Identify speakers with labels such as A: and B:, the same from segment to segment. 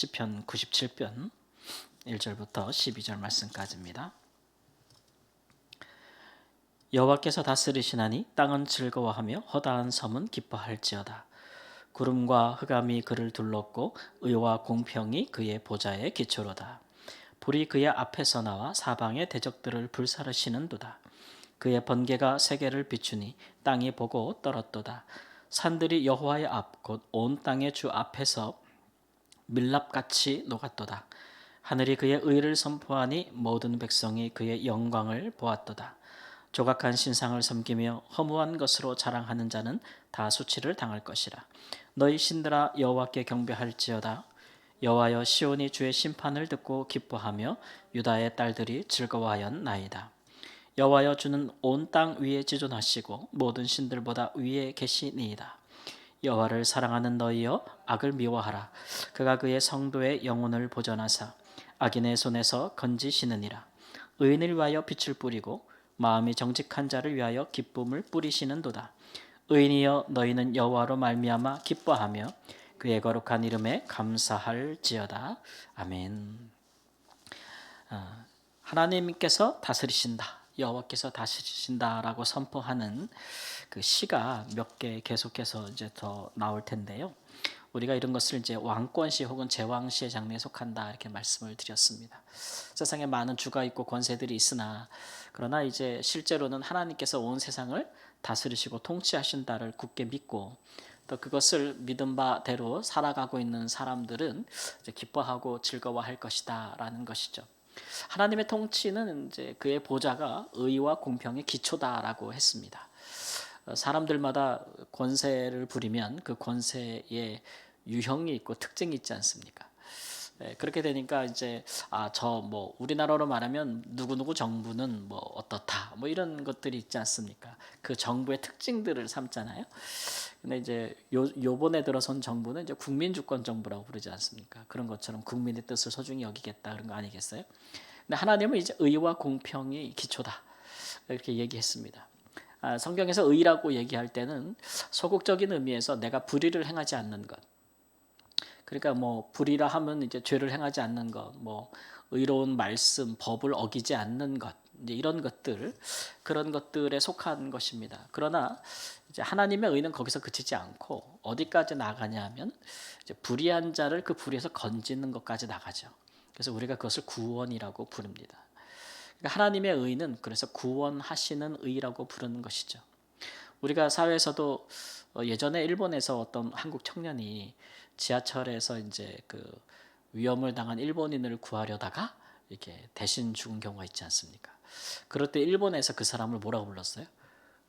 A: 시편 97편 1절부터 12절 말씀까지입니다. 여호와께서 다스리시나니 땅은 즐거워하며 허다한 섬은 기뻐할지어다. 구름과 흑암이 그를 둘렀고 의와 공평이 그의 보좌의 기초로다. 불이 그의 앞에서 나와 사방의 대적들을 불사르시는도다. 그의 번개가 세계를 비추니 땅이 보고 떨었도다. 산들이 여호와의 앞 곧 온 땅의 주 앞에서 밀랍같이 녹았도다. 하늘이 그의 의를 선포하니 모든 백성이 그의 영광을 보았도다. 조각한 신상을 섬기며 허무한 것으로 자랑하는 자는 다 수치를 당할 것이라. 너희 신들아 여호와께 경배할지어다. 여호와여 시온이 주의 심판을 듣고 기뻐하며 유다의 딸들이 즐거워하였나이다. 여호와여 주는 온 땅 위에 지존하시고 모든 신들보다 위에 계시니이다. 여호와를 사랑하는 너희여 악을 미워하라. 그가 그의 성도의 영혼을 보전하사 악인의 손에서 건지시느니라. 의인을 위하여 빛을 뿌리고 마음이 정직한 자를 위하여 기쁨을 뿌리시는도다. 의인이여 너희는 여호와로 말미암아 기뻐하며 그의 거룩한 이름에 감사할지어다. 아멘. 하나님께서 다스리신다. 여호와께서 다스리신다라고 선포하는 그 시가 몇 개 계속해서 이제 더 나올 텐데요. 우리가 이런 것을 이제 왕권시 혹은 제왕시의 장르에 속한다 이렇게 말씀을 드렸습니다. 세상에 많은 주가 있고 권세들이 있으나 그러나 이제 실제로는 하나님께서 온 세상을 다스리시고 통치하신다를 굳게 믿고 또 그것을 믿은 바대로 살아가고 있는 사람들은 이제 기뻐하고 즐거워할 것이다라는 것이죠. 하나님의 통치는 이제 그의 보좌가 의와 공평의 기초다라고 했습니다. 사람들마다 권세를 부리면 그 권세에 유형이 있고 특징이 있지 않습니까? 그렇게 되니까 이제 저 뭐 우리나라로 말하면 누구누구 정부는 뭐 어떻다 뭐 이런 것들이 있지 않습니까? 그 정부의 특징들을 삼잖아요. 근데 이제 요번에 들어선 정부는 이제 국민주권 정부라고 부르지 않습니까? 그런 것처럼 국민의 뜻을 소중히 여기겠다 그런 거 아니겠어요? 근데 하나님은 이제 의와 공평이 기초다 이렇게 얘기했습니다. 성경에서 의라고 얘기할 때는 소극적인 의미에서 내가 불의를 행하지 않는 것. 그러니까 뭐 불의라 하면 이제 죄를 행하지 않는 것, 뭐 의로운 말씀, 법을 어기지 않는 것, 이제 이런 것들 그런 것들에 속한 것입니다. 그러나 이제 하나님의 의는 거기서 그치지 않고 어디까지 나가냐면 이제 불의한 자를 그 불의에서 건지는 것까지 나가죠. 그래서 우리가 그것을 구원이라고 부릅니다. 그러니까 하나님의 의는 그래서 구원하시는 의라고 부르는 것이죠. 우리가 사회에서도 예전에 일본에서 어떤 한국 청년이 지하철에서 이제 그 위험을 당한 일본인을 구하려다가 이렇게 대신 죽은 경우가 있지 않습니까? 그럴 때 일본에서 그 사람을 뭐라고 불렀어요?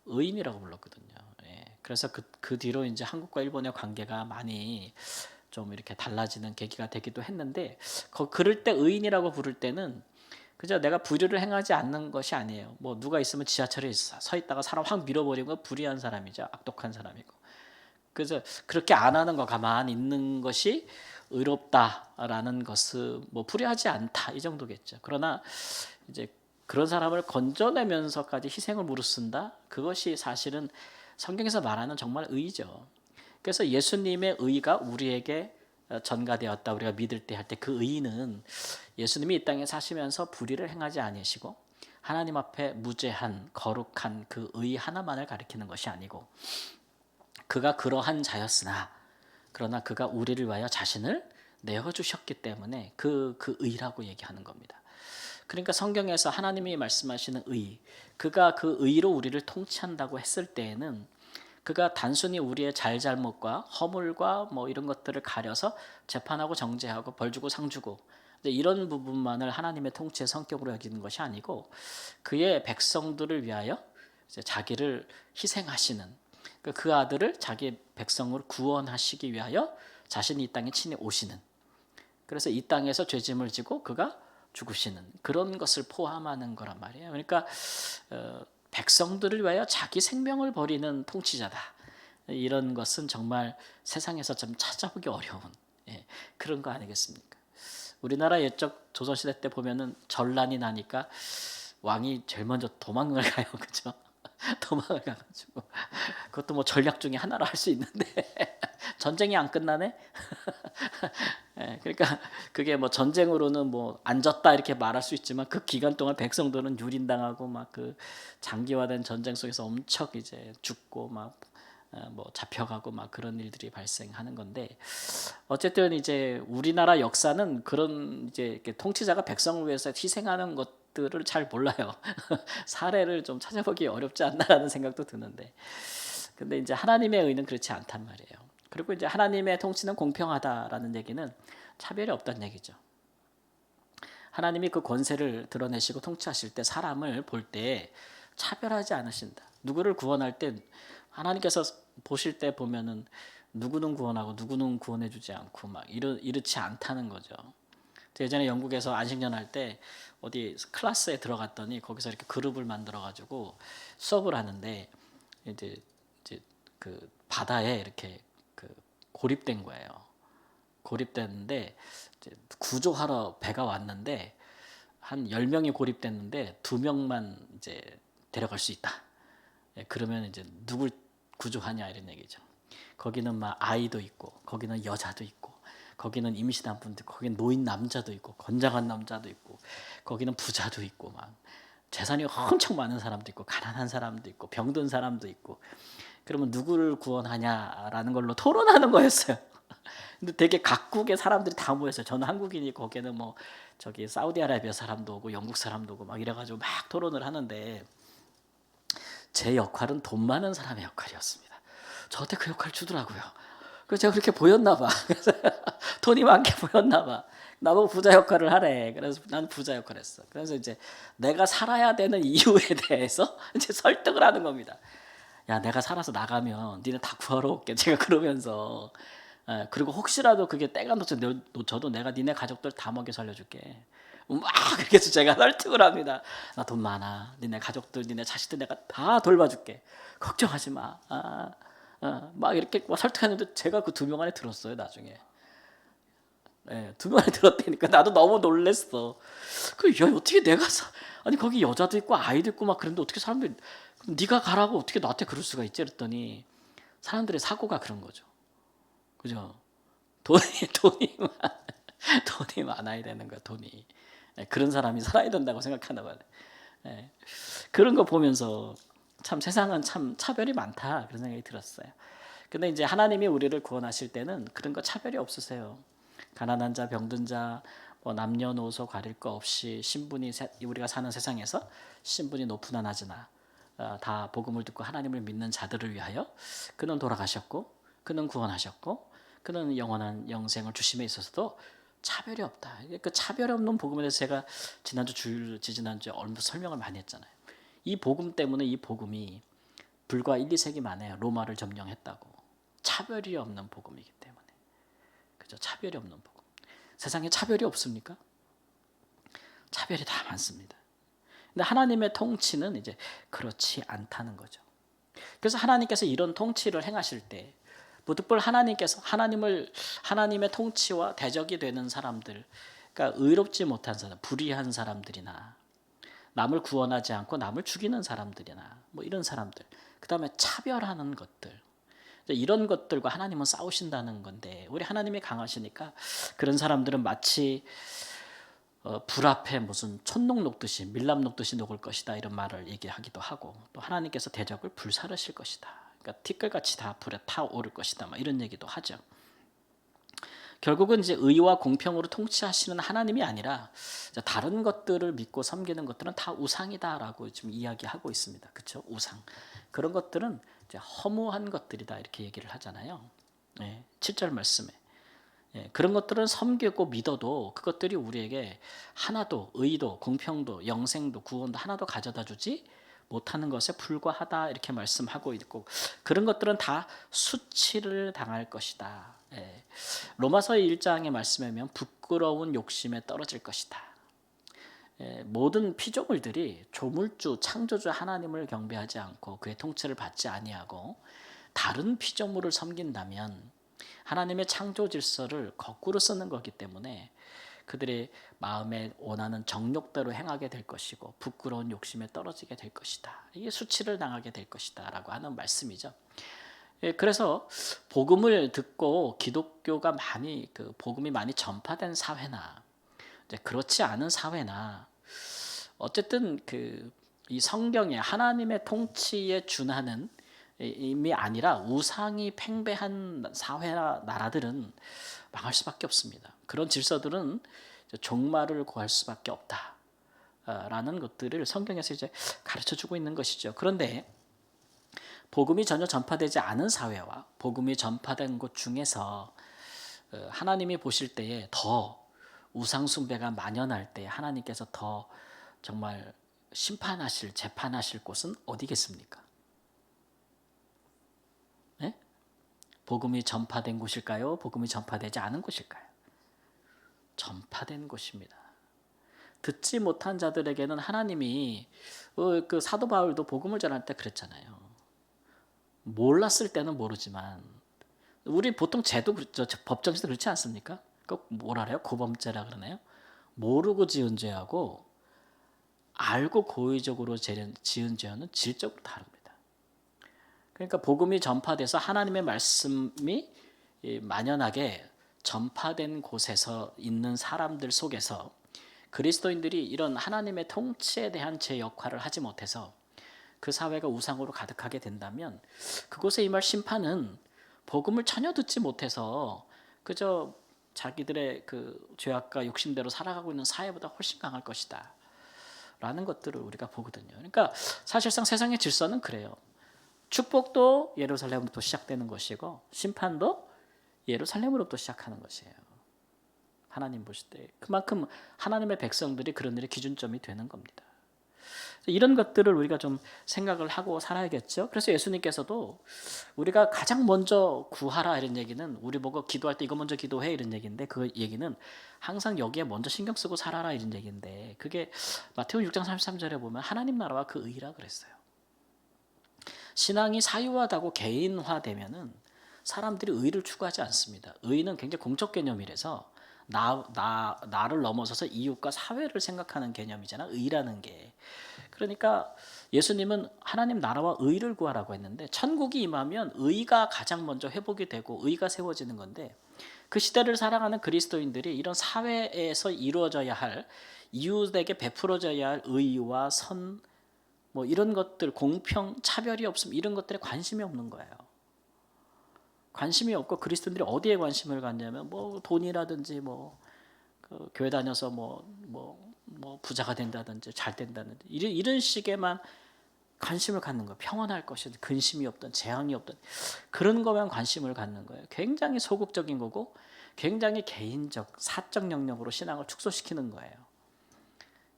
A: 의인이라고 불렀거든요. 예. 그래서 그 뒤로 이제 한국과 일본의 관계가 많이 좀 이렇게 달라지는 계기가 되기도 했는데 그럴 때 의인이라고 부를 때는 그저 내가 불의를 행하지 않는 것이 아니에요. 뭐 누가 있으면 지하철에 서 있다가 사람 확 밀어버리고 불의한 사람이죠. 악독한 사람이고. 그래서 그렇게 안 하는 거 가만히 있는 것이 의롭다라는 것은 뭐 불의하지 않다 이 정도겠죠. 그러나 이제 그런 사람을 건져내면서까지 희생을 무릅쓴다. 그것이 사실은 성경에서 말하는 정말 의죠. 그래서 예수님의 의가 우리에게 전가되었다. 우리가 믿을 때 할 때 그 의는 예수님이 이 땅에 사시면서 불의를 행하지 아니시고 하나님 앞에 무죄한 거룩한 그 의 하나만을 가리키는 것이 아니고 그가 그러한 자였으나 그러나 그가 우리를 위하여 자신을 내어주셨기 때문에 그 의라고 얘기하는 겁니다. 그러니까 성경에서 하나님이 말씀하시는 의, 그가 그 의로 우리를 통치한다고 했을 때에는 그가 단순히 우리의 잘잘못과 허물과 뭐 이런 것들을 가려서 재판하고 정죄하고 벌 주고 상 주고 이런 부분만을 하나님의 통치의 성격으로 여기는 것이 아니고 그의 백성들을 위하여 이제 자기를 희생하시는 그 아들을 자기 백성을 구원하시기 위하여 자신이 이 땅에 친히 오시는, 그래서 이 땅에서 죄짐을 지고 그가 죽으시는 그런 것을 포함하는 거란 말이에요. 그러니까 백성들을 위하여 자기 생명을 버리는 통치자다. 이런 것은 정말 세상에서 좀 찾아보기 어려운 그런 거 아니겠습니까? 우리나라 옛적 조선시대 때 보면은 전란이 나니까 왕이 제일 먼저 도망을 가요. 그죠? 도망을 가가지고 그것도 뭐 전략 중에 하나로 할 수 있는데 전쟁이 안 끝나네? 예, 그러니까 그게 뭐 전쟁으로는 뭐 안 졌다 이렇게 말할 수 있지만 그 기간 동안 백성들은 유린당하고 막 그 장기화된 전쟁 속에서 엄청 이제 죽고 막 뭐 잡혀가고 막 그런 일들이 발생하는 건데 어쨌든 이제 우리나라 역사는 그런 이제 이렇게 통치자가 백성을 위해서 희생하는 것들을 잘 몰라요. 사례를 좀 찾아보기 어렵지 않나라는 생각도 드는데 근데 이제 하나님의 의는 그렇지 않단 말이에요. 그리고 이제 하나님의 통치는 공평하다라는 얘기는 차별이 없다는 얘기죠. 하나님이 그 권세를 드러내시고 통치하실 때 사람을 볼 때 차별하지 않으신다. 누구를 구원할 때 하나님께서 보실 때 보면은 누구는 구원하고 누구는 구원해주지 않고 막 이렇지 않다는 거죠. 예전에 영국에서 안식년 할 때 어디 클래스에 들어갔더니 거기서 이렇게 그룹을 만들어 가지고 수업을 하는데 이제 그 바다에 이렇게 그 고립된 거예요. 고립됐는데 이제 구조하러 배가 왔는데 한 10명이 고립됐는데 2명만 이제 데려갈 수 있다. 예, 그러면 이제 누굴 구조하냐 이런 얘기죠. 거기는 막 아이도 있고 거기는 여자도 있고 거기는 임신한 분도 있고 거기는 노인 남자도 있고 건장한 남자도 있고 거기는 부자도 있고 막 재산이 엄청 많은 사람도 있고 가난한 사람도 있고 병든 사람도 있고 그러면 누구를 구원하냐라는 걸로 토론하는 거였어요. 근데 되게 각국의 사람들이 다 모였어요. 저는 한국인이 거기는 뭐 저기 사우디아라비아 사람도 오고 영국 사람도 오고 막 이래가지고 막 토론을 하는데 제 역할은 돈 많은 사람의 역할이었습니다. 저한테 그 역할 주더라고요. 그래서 제가 그렇게 보였나 봐. 그래서 돈이 많게 보였나 봐. 나보고 부자 역할을 하래. 그래서 난 부자 역할을 했어. 그래서 이제 내가 살아야 되는 이유에 대해서 이제 설득을 하는 겁니다. 야, 내가 살아서 나가면 니네 다 구하러 올게. 제가 그러면서 그리고 혹시라도 그게 때가 놓쳐도 내가 니네 가족들 다 먹여 살려줄게. 막 그렇게 해서 제가 설득을 합니다. 나 돈 많아. 니네 가족들, 니네 자식들 내가 다 돌봐줄게. 걱정하지 마. 막 이렇게 막 설득하는데 제가 그 2명 안에 들었어요 나중에. 예, 2명 안에 들었다니까 나도 너무 놀랬어. 야 어떻게 아니 거기 여자도 있고 아이도 있고 막 그런데 어떻게 사람들이 네가 가라고 어떻게 나한테 그럴 수가 있지? 그랬더니 사람들의 사고가 그런 거죠. 그죠? 돈이 돈이 돈이 많아야 되는 거야 돈이. 예, 그런 사람이 살아야 된다고 생각하나 봐요. 예, 그런 거 보면서 참 세상은 참 차별이 많다 그런 생각이 들었어요. 근데 이제 하나님이 우리를 구원하실 때는 그런 거 차별이 없으세요. 가난한 자, 병든 자, 뭐 남녀노소 가릴 거 없이 우리가 사는 세상에서 신분이 높으나 낮으나 다 복음을 듣고 하나님을 믿는 자들을 위하여 그는 돌아가셨고 그는 구원하셨고 그는 영원한 영생을 주심에 있어서도 차별이 없다. 그 차별 없는 복음에 대해서 제가 지난주에 얼마 설명을 많이 했잖아요. 이 복음 때문에 이 복음이 불과 1, 2세기 만에 로마를 점령했다고. 차별이 없는 복음이기 때문에. 그죠? 차별이 없는 복음. 세상에 차별이 없습니까? 차별이 다 많습니다. 근데 하나님의 통치는 이제 그렇지 않다는 거죠. 그래서 하나님께서 이런 통치를 행하실 때 무득불 하나님의 통치와 대적이 되는 사람들, 그러니까 의롭지 못한 사람, 불의한 사람들이나 남을 구원하지 않고 남을 죽이는 사람들이나 뭐 이런 사람들, 그 다음에 차별하는 것들, 이런 것들과 하나님은 싸우신다는 건데 우리 하나님이 강하시니까 그런 사람들은 마치 불 앞에 무슨 촛농 녹듯이 밀랍 녹듯이 녹을 것이다 이런 말을 얘기하기도 하고 또 하나님께서 대적을 불사르실 것이다. 그러니까 티끌같이 다 불에 타오를 것이다. 막 이런 얘기도 하죠. 결국은 이제 의와 공평으로 통치하시는 하나님이 아니라 다른 것들을 믿고 섬기는 것들은 다 우상이다라고 지금 이야기하고 있습니다. 그렇죠? 우상. 그런 것들은 이제 허무한 것들이다 이렇게 얘기를 하잖아요. 네, 7절 말씀에. 예, 그런 것들은 섬기고 믿어도 그것들이 우리에게 하나도 의도, 공평도, 영생도, 구원도 하나도 가져다 주지 못하는 것에 불과하다 이렇게 말씀하고 있고 그런 것들은 다 수치를 당할 것이다. 예, 로마서 1장의 말씀에 보면 부끄러운 욕심에 떨어질 것이다. 예, 모든 피조물들이 조물주, 창조주 하나님을 경배하지 않고 그의 통치를 받지 아니하고 다른 피조물을 섬긴다면 하나님의 창조 질서를 거꾸로 쓰는 거기 때문에 그들의 마음에 원하는 정욕대로 행하게 될 것이고 부끄러운 욕심에 떨어지게 될 것이다. 이게 수치를 당하게 될 것이다 라고 하는 말씀이죠. 예, 그래서 복음을 듣고 기독교가 많이 복음이 많이 전파된 사회나 이제 그렇지 않은 사회나 어쨌든 이 성경에 하나님의 통치에 준하는 임이 아니라 우상이 팽배한 사회나 나라들은 망할 수밖에 없습니다. 그런 질서들은 종말을 구할 수밖에 없다. 라는 것들을 성경에서 이제 가르쳐 주고 있는 것이죠. 그런데 복음이 전혀 전파되지 않은 사회와 복음이 전파된 곳 중에서 하나님이 보실 때에 더 우상 숭배가 만연할 때 하나님께서 더 정말 심판하실 재판하실 곳은 어디겠습니까? 네? 복음이 전파된 곳일까요? 복음이 전파되지 않은 곳일까요? 전파된 곳입니다. 듣지 못한 자들에게는 하나님이 그 사도 바울도 복음을 전할 때 그랬잖아요. 몰랐을 때는 모르지만 우리 보통 제도 법정에서 그렇지 않습니까? 그 뭐라 그래요? 고범죄라 그러나요? 모르고 지은 죄하고 알고 고의적으로 지은 죄는 질적으로 다릅니다. 그러니까 복음이 전파돼서 하나님의 말씀이 만연하게 전파된 곳에서 있는 사람들 속에서 그리스도인들이 이런 하나님의 통치에 대한 제 역할을 하지 못해서 그 사회가 우상으로 가득하게 된다면 그곳에 임할 심판은 복음을 전혀 듣지 못해서 그저 자기들의 죄악과 욕심대로 살아가고 있는 사회보다 훨씬 강할 것이다 라는 것들을 우리가 보거든요. 그러니까 사실상 세상의 질서는 그래요. 축복도 예루살렘부터 시작되는 것이고 심판도 예루살렘으로부터 시작하는 것이에요. 하나님 보실 때 그만큼 하나님의 백성들이 그런 일의 기준점이 되는 겁니다. 이런 것들을 우리가 좀 생각을 하고 살아야겠죠. 그래서 예수님께서도 우리가 가장 먼저 구하라 이런 얘기는 우리 보고 기도할 때 이거 먼저 기도해 이런 얘기인데 그 얘기는 항상 여기에 먼저 신경 쓰고 살아라 이런 얘기인데 그게 마태복음 6장 33절에 보면 하나님 나라와 그 의라 그랬어요. 신앙이 사유화되고 개인화되면은 사람들이 의를 추구하지 않습니다. 의는 굉장히 공적 개념이라서 나를 넘어서서 이웃과 사회를 생각하는 개념이잖아. 의라는 게. 그러니까 예수님은 하나님 나라와 의를 구하라고 했는데 천국이 임하면 의가 가장 먼저 회복이 되고 의가 세워지는 건데 그 시대를 살아가는 그리스도인들이 이런 사회에서 이루어져야 할 이웃에게 베풀어져야 할 의와 선 뭐 이런 것들 공평 차별이 없음 이런 것들에 관심이 없는 거예요. 관심이 없고 그리스도인들이 어디에 관심을 갖냐면 뭐 돈이라든지 교회 다녀서 부자가 된다든지 잘 된다든지 이런 식에만 관심을 갖는 거예요. 평안할 것이든 근심이 없든 재앙이 없든 그런 거만 관심을 갖는 거예요. 굉장히 소극적인 거고 굉장히 개인적 사적 영역으로 신앙을 축소시키는 거예요.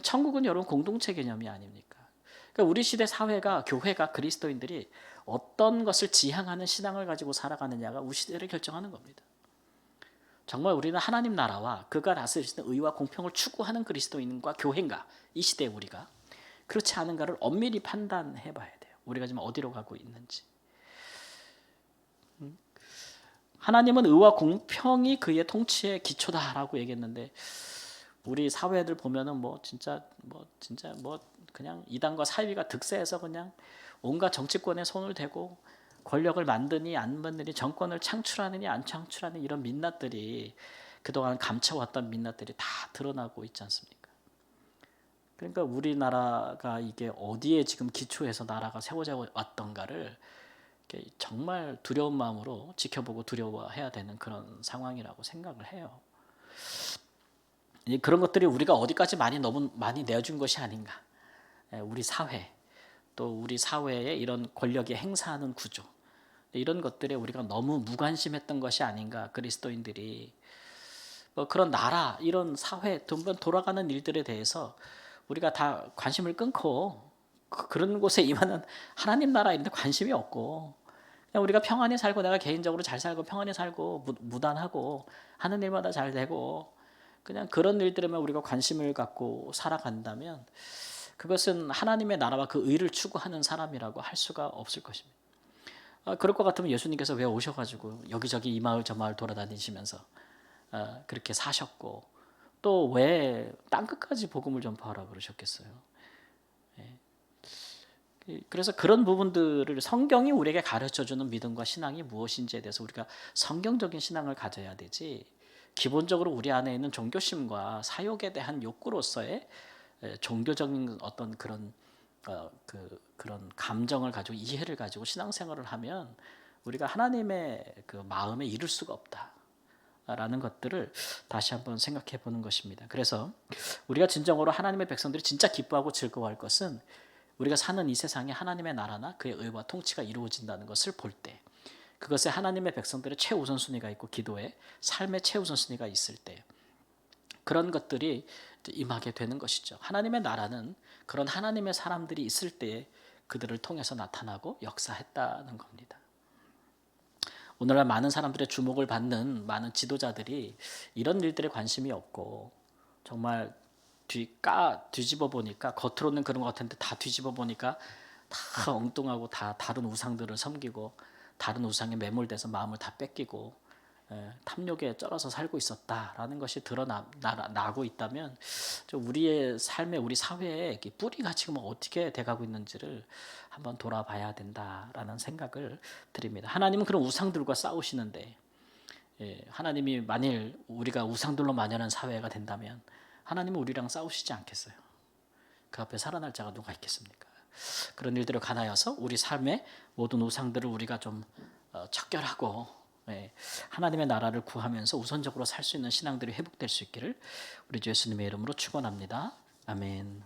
A: 천국은 여러분 공동체 개념이 아닙니까? 그러니까 우리 시대 사회가 교회가 그리스도인들이 어떤 것을 지향하는 신앙을 가지고 살아가느냐가 우리 시대를 결정하는 겁니다. 정말 우리는 하나님 나라와 그가 다스리시는 의와 공평을 추구하는 그리스도인과 교회인가 이 시대에 우리가 그렇지 않은가를 엄밀히 판단해 봐야 돼요. 우리가 지금 어디로 가고 있는지. 하나님은 의와 공평이 그의 통치의 기초다라고 얘기했는데 우리 사회들 보면은 진짜 그냥 이단과 사위가 득세해서 그냥 온갖 정치권에 손을 대고 권력을 만드니 안 만드니 정권을 창출하느니 안 창출하느니 이런 민낯들이 그동안 감춰왔던 민낯들이 다 드러나고 있지 않습니까? 그러니까 우리나라가 이게 어디에 지금 기초해서 나라가 세워져 왔던가를 정말 두려운 마음으로 지켜보고 두려워해야 되는 그런 상황이라고 생각을 해요. 그런 것들이 우리가 어디까지 너무 많이 내어준 것이 아닌가. 우리 사회 또 우리 사회의 이런 권력이 행사하는 구조 이런 것들에 우리가 너무 무관심했던 것이 아닌가. 그리스도인들이 그런 나라 이런 사회 돌아가는 일들에 대해서 우리가 다 관심을 끊고 그런 곳에 임하는 하나님 나라 이런 데 관심이 없고 그냥 우리가 평안히 살고 내가 개인적으로 잘 살고 평안히 살고 무단하고 하는 일마다 잘 되고 그냥 그런 일들에만 우리가 관심을 갖고 살아간다면 그것은 하나님의 나라와 그 의를 추구하는 사람이라고 할 수가 없을 것입니다. 그럴 것 같으면 예수님께서 왜 오셔가지고 여기저기 이 마을 저 마을 돌아다니시면서 그렇게 사셨고 또 왜 땅끝까지 복음을 전파하라 그러셨겠어요. 그래서 그런 부분들을 성경이 우리에게 가르쳐주는 믿음과 신앙이 무엇인지에 대해서 우리가 성경적인 신앙을 가져야 되지, 기본적으로 우리 안에 있는 종교심과 사욕에 대한 욕구로서의 종교적인 어떤 그런 그런 감정을 가지고 이해를 가지고 신앙생활을 하면 우리가 하나님의 그 마음에 이룰 수가 없다라는 것들을 다시 한번 생각해 보는 것입니다. 그래서 우리가 진정으로 하나님의 백성들이 진짜 기뻐하고 즐거워할 것은 우리가 사는 이 세상에 하나님의 나라나 그의 의와 통치가 이루어진다는 것을 볼 때, 그것에 하나님의 백성들의 최우선순위가 있고 기도에 삶의 최우선순위가 있을 때, 그런 것들이 임하게 되는 것이죠. 하나님의 나라는 그런 하나님의 사람들이 있을 때 그들을 통해서 나타나고 역사했다는 겁니다. 오늘날 많은 사람들의 주목을 받는 많은 지도자들이 이런 일들에 관심이 없고, 정말 뒤집어 보니까 겉으로는 그런 것 같은데 다 뒤집어 보니까 다 엉뚱하고 다 다른 우상들을 섬기고 다른 우상에 매몰돼서 마음을 다 뺏기고 탐욕에 쩔어서 살고 있었다라는 것이 드러나고 있다면, 우리의 삶에 우리 사회에 뿌리가 지금 어떻게 돼가고 있는지를 한번 돌아봐야 된다라는 생각을 드립니다. 하나님은 그런 우상들과 싸우시는데, 하나님이 만일 우리가 우상들로 만연한 사회가 된다면 하나님은 우리랑 싸우시지 않겠어요? 그 앞에 살아날 자가 누가 있겠습니까? 그런 일들을 간하여서 우리 삶의 모든 우상들을 우리가 좀 척결하고 하나님의 나라를 구하면서 우선적으로 살 수 있는 신앙들이 회복될 수 있기를 우리 주 예수님의 이름으로 축원합니다. 아멘.